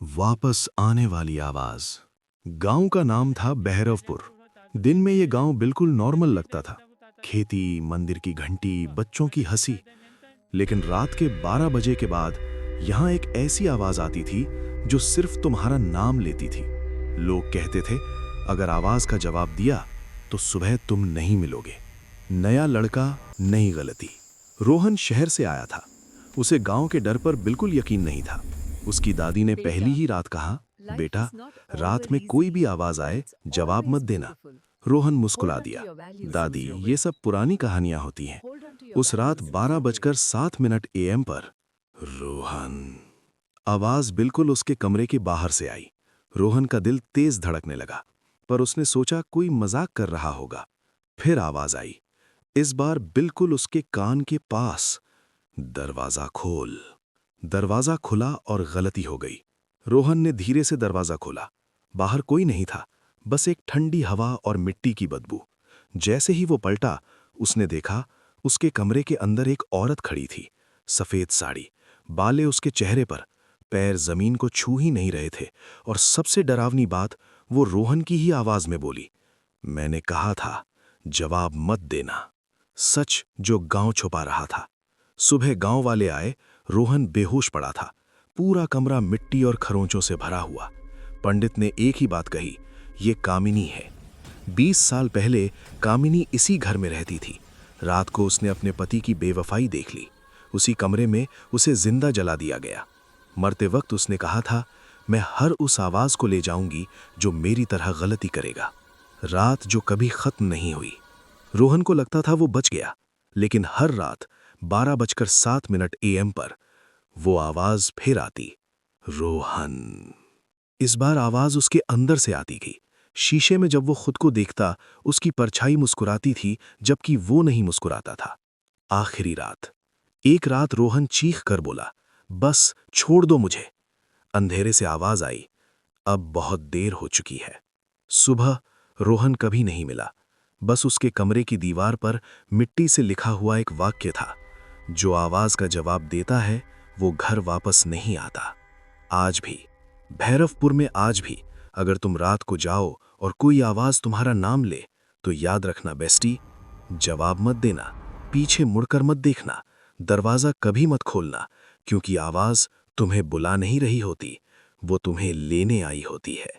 वापस आने वाली आवाज। गांव का नाम था बहरवपुर। दिन में ये गांव बिल्कुल नॉर्मल लगता था। खेती, मंदिर की घंटी, बच्चों की हंसी। लेकिन रात के 12 बजे के बाद यहाँ एक ऐसी आवाज आती थी जो सिर्फ तुम्हारा नाम लेती थी। लोग कहते थे, अगर आवाज का जवाब दिया तो सुबह तुम नहीं मिलोगे। नया लड़का, नई गलती। रोहन शहर से आया था। उसे गांव के डर पर बिल्कुल यकीन नहीं था। उसकी दादी ने पहली ही रात कहा, बेटा, रात में कोई भी आवाज आए जवाब मत देना। रोहन मुस्कुरा दिया। दादी, ये सब पुरानी कहानियां होती हैं। उस रात 12:07 AM पर रोहन, आवाज बिल्कुल उसके कमरे के बाहर से आई। रोहन का दिल तेज धड़कने लगा, पर उसने सोचा कोई मजाक कर रहा होगा। फिर आवाज आई, इस बार बिल्कुल उसके कान के पास, दरवाजा खोल। दरवाजा खुला और गलती हो गई। रोहन ने धीरे से दरवाजा खोला। बाहर कोई नहीं था, बस एक ठंडी हवा और मिट्टी की बदबू। जैसे ही वो पलटा, उसने देखा उसके कमरे के अंदर एक औरत खड़ी थी। सफेद साड़ी, बालें उसके चेहरे पर, पैर जमीन को छू ही नहीं रहे थे। और सबसे डरावनी बात, वो रोहन की ही आवाज में बोली, मैंने कहा था जवाब मत देना। सच जो गांव छुपा रहा था। सुबह गांव वाले आए। रोहन बेहोश पड़ा था। पूरा कमरा मिट्टी और खरोंचों से भरा हुआ। पंडित ने एक ही बात कही, ये कामिनी है। 20 साल पहले कामिनी इसी घर में रहती थी। रात को उसने अपने पति की बेवफाई देख ली। उसी कमरे में उसे जिंदा जला दिया गया। मरते वक्त उसने कहा था, मैं हर उस आवाज को ले जाऊंगी जो मेरी तरह गलती करेगा। रात जो कभी खत्म नहीं हुई। रोहन को लगता था वो बच गया, लेकिन हर रात 12:07 AM पर वो आवाज फिर आती, रोहन। इस बार आवाज उसके अंदर से आती थी। शीशे में जब वो खुद को देखता, उसकी परछाई मुस्कुराती थी, जबकि वो नहीं मुस्कुराता था। आखिरी रात। एक रात रोहन चीख कर बोला, बस छोड़ दो मुझे। अंधेरे से आवाज आई, अब बहुत देर हो चुकी है। सुबह रोहन कभी नहीं मिला। बस उसके कमरे की दीवार पर मिट्टी से लिखा हुआ एक वाक्य था, जो आवाज का जवाब देता है वो घर वापस नहीं आता। आज भी, भैरवपुर में आज भी, अगर तुम रात को जाओ और कोई आवाज तुम्हारा नाम ले, तो याद रखना बेस्टी, जवाब मत देना, पीछे मुड़कर मत देखना, दरवाजा कभी मत खोलना, क्योंकि आवाज तुम्हें बुला नहीं रही होती, वो तुम्हें लेने आई होती है।